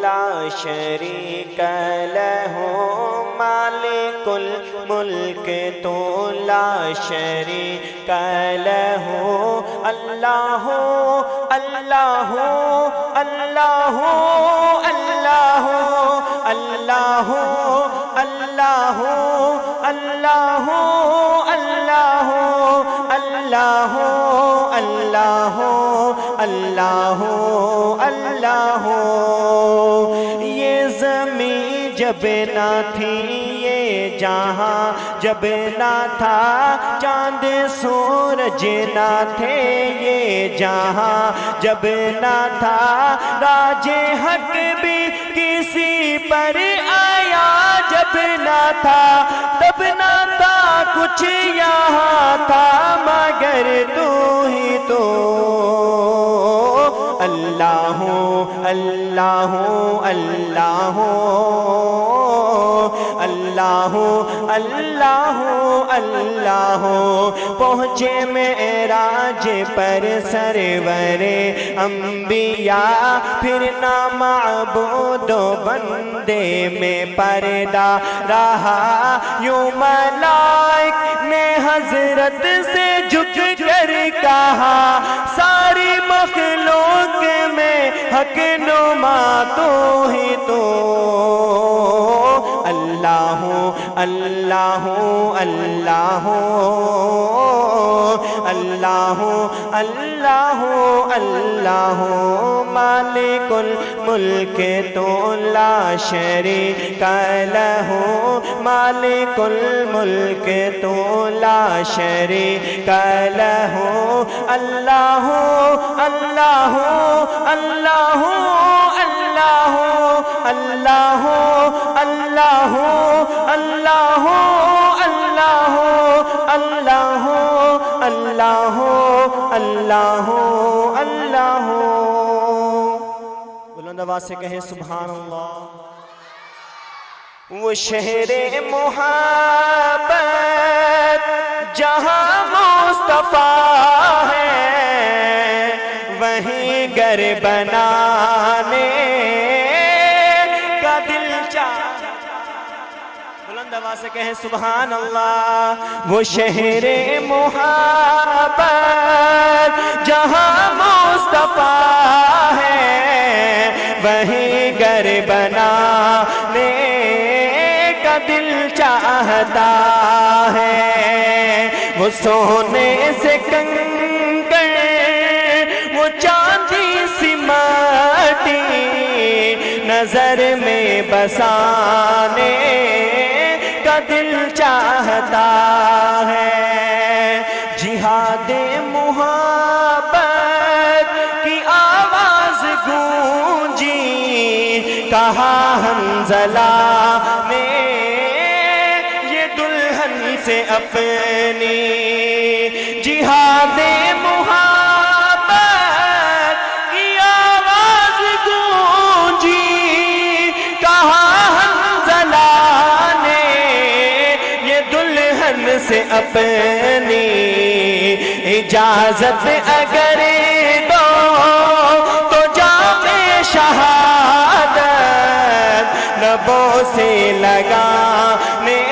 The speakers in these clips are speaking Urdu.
لا شریک لہ مالک الملک تو لا شریک لہ اللہ اللہ اللہ اللہ اللہ اللہ اللہ اللہ اللہ اللہ اللہ اللہ یہ زمین جب نہ تھی یہ جہاں جب نہ تھا چاند سورج نہ تھے یہ جہاں جب نہ تھا راج حق بھی کسی پر آیا جب نہ تھا تب نہ تھا کچھ یہاں تھا مگر تو ہی تو اللہ اللہ اللہ اللہ اللہ اللہ پہنچے معراج پر سرور انبیاء پھر نہ معبود و بندے میں پردہ رہا یوں ملائک نے حضرت سے جھک کر کہا ساری مخلوق میں حق نما تو ہی تو اللہ اللہ اللہ اللہ اللہ اللہ مالک الملک تو لا شریک لہ مالک الملک تو لا شریک لہ اللہ اللہ اللہ اللہ اللہ اللہ اللہ اللہ اللہ اللہ اللہ بلند آواز سے کہیں سبحان اللہ وہ شہر محبت جہاں مصطفیٰ ہے وہیں گھر بنانے کا دل چاہتا بلند آواز سے کہیں سبحان اللہ وہ شہر محبت جہاں مصطفیٰ ہے وہیں گھر بنانے کا دل چاہتا ہے وہ سونے سے کنکر وہ چاندی سی مٹی نظر میں بسانے کا دل چاہتا ہے جہاد محبت کی آواز گونجی کہا حنظلہ نے یہ دلہن سے اپنی جہاد محبت کی آواز گونجی کہا حنظلہ نے یہ دلہن سے اپنی اجازت اگر دو تو جام شہادت لبوں سے لگانے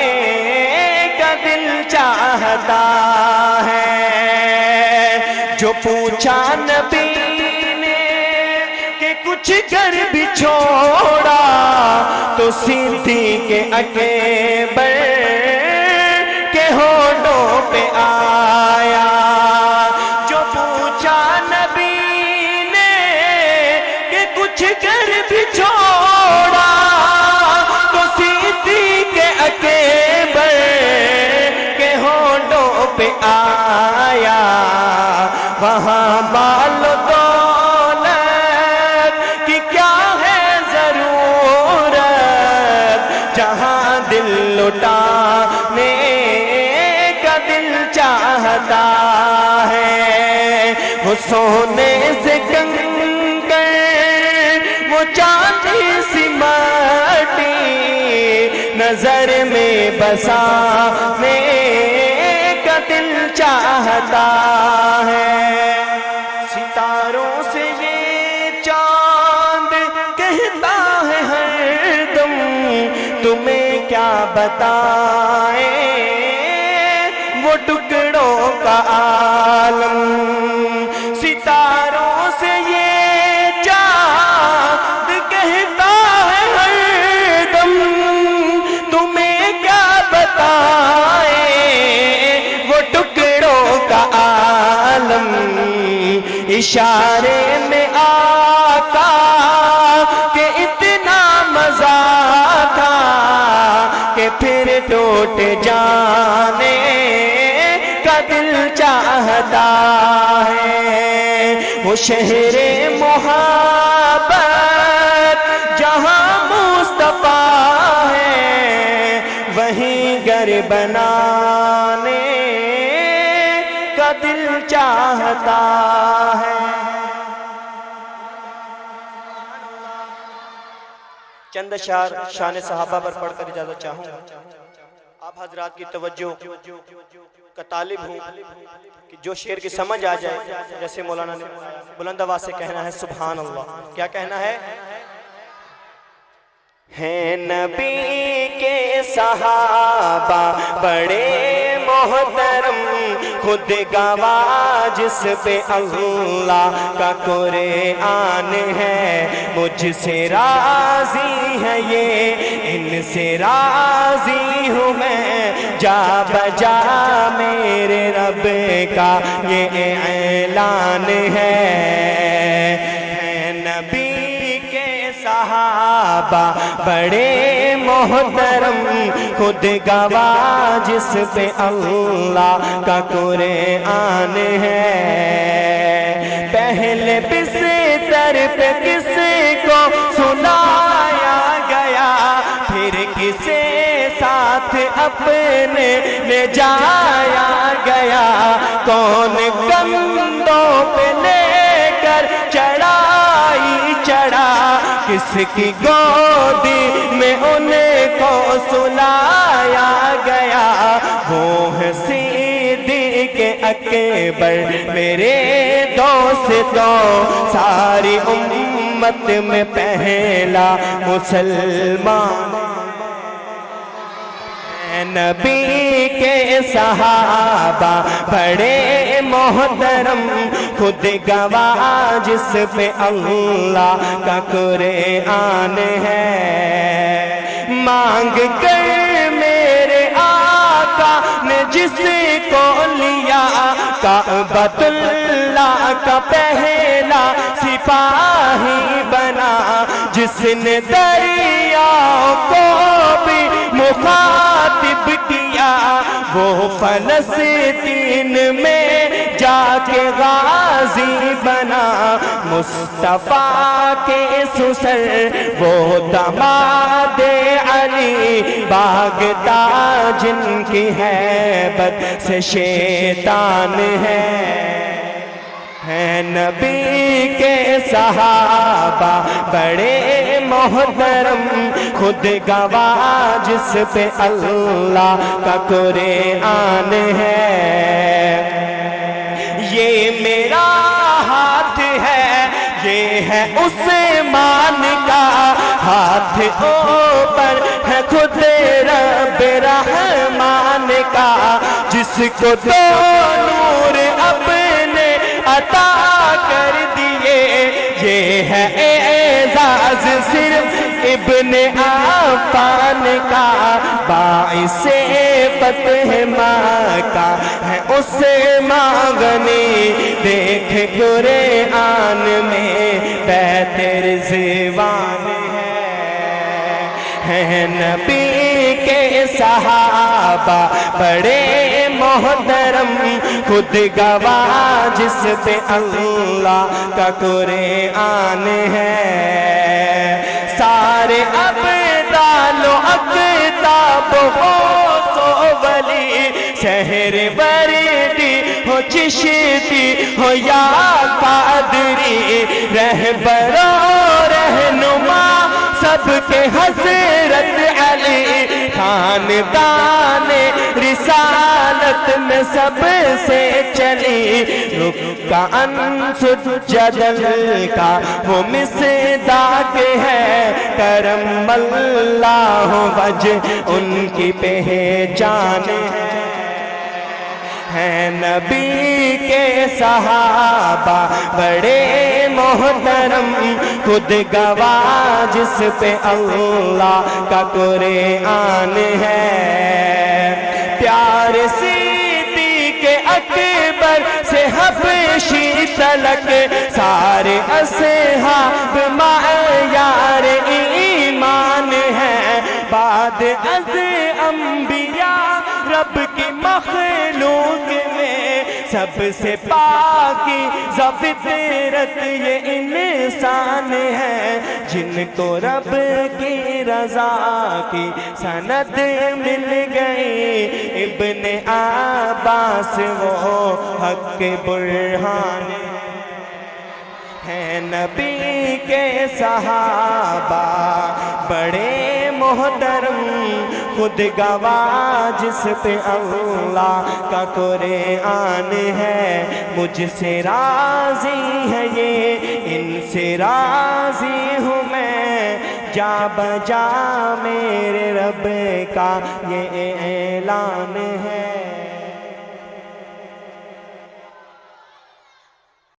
کا دل چاہتا ہے جو پوچھا نبی نے کہ کچھ گھر بھی چھوڑا تو صدیق اکبر کے ہونٹوں پہ آیا جو پوچھا نبی نے کہ کچھ گھر بھی چھوڑا تو صدیق اکبر کے ہونٹوں پہ آیا وہاں مال و دولت کی کیا ہے ضرورت جہاں دل لٹانے کا دل چاہتا ہے وہ سونے سے کنکر وہ چاندی سی مٹی نظر میں بسانے کا دل چاہتا ہے ستاروں سے یہ چاند کہتا ہے تمہیں کیا بتائیں وہ ٹکڑوں کا عالم، ستاروں سے یہ چاند کہتا ہے ہر دم، تمہیں کیا بتائیں وہ ٹکڑوں کا عالم، اشارے میں آقا کہ اتنا مزہ تھا کہ پھر ٹوٹ جانے کا دل چاہتا ہے، وہ شہر محبت جہاں مصطفیٰ ہے وہیں گھر بنانے کا دل چاہتا ہے۔ چند اشعار شان صحابہ پر پڑھ کر اجازت چاہوں گا، آپ حضرات کی توجہ کا طالب ہوں کہ جو شعر کی سمجھ آ جائے، جیسے مولانا نے بلند آواز سے کہنا ہے سبحان اللہ۔ کیا کہنا ہے؟ نبی کے صحابہ بڑے محترم، خود گواہ جس پہ اللہ کا قرآن ہے، مجھ سے راضی ہے یہ ان سے راضی ہوں میں، جا بجا میرے رب کا یہ اعلان ہے۔ نبی کے صحابہ بڑے محترم، خود گواہ جس پہ اللہ کا قرآن ہے، پہلے بستر پہ کسی کو سنایا گیا، پھر کسی ساتھ اپنے لے جایا گیا، کون کندھوں پہ لے کر چڑھائی چڑھا، کس کی گودی میں ان کو سلایا گیا، وہ ہے صدیق اکبر میرے دوستوں، ساری امت میں پہلا مسلمان۔ نبی کے صحابہ بڑے محترم، خود گواہ جس پہ اللہ کا قرآن ہے، مانگ کر میرے آقا نے جس کو لیا، کعبۃ اللہ کا پہلا سپاہی بنا، جس نے دریا کو بھی مخاطب کیا، وہ فلسطین میں جا کے غازی بنا، مصطفیٰ کے سسر وہ داماد علی، بھاگتا جن کی ہیبت سے شیطان ہے۔ نبی کے صحابہ بڑے محترم، خود گواہ جس پہ اللہ کا قرآن ہے، یہ میرا ہاتھ ہے، یہ ہے عثمان کا ہاتھ، اوپر ہے خود رب رحمان کا، جس کو دو نور اپنے عطا کر دیے، یہ ہے اعزاز صرف ابن عفان کا، باعث فتح مکہ ہے عثمان غنی، دیکھ قرآن میں بیت رضوان ہے۔ نبی کے صحابہ بڑے محترم، خود گواہ جس پہ اللہ کا قرآن ہے، سارے ابدال و اقطاب غوث و ولی، شہر بردی ہو چشتی ہو یا قادری، رہبر و رہنما سب کے حضرت علی، خاندان رسالت میں سب سے چلی رکعن سجدل کا وہ مصداق ہے کرم اللہ وجہ ان کی پہچان ہے نبی کے صحابہ بڑے محترم خود گواہ جس پہ اللہ کا قرآن ہے پیارے صدیق اکبر سے حبشی تلک سارے اصحاب معیار ایمان ہیں بعد از انبیاء رب کی مخلوق میں سب سے پاکی فطرت یہ انسان ہے جن کو رب کی رضا کی سند مل گئی ابن عباس وہ حق برہان ہے نبی کے صحابہ بڑے محترم خود گواہ جس پہ اللہ کا قرآن ہے مجھ سے راضی ہے یہ ان سے راضی ہوں میں جا بجا میرے رب کا یہ اعلان ہے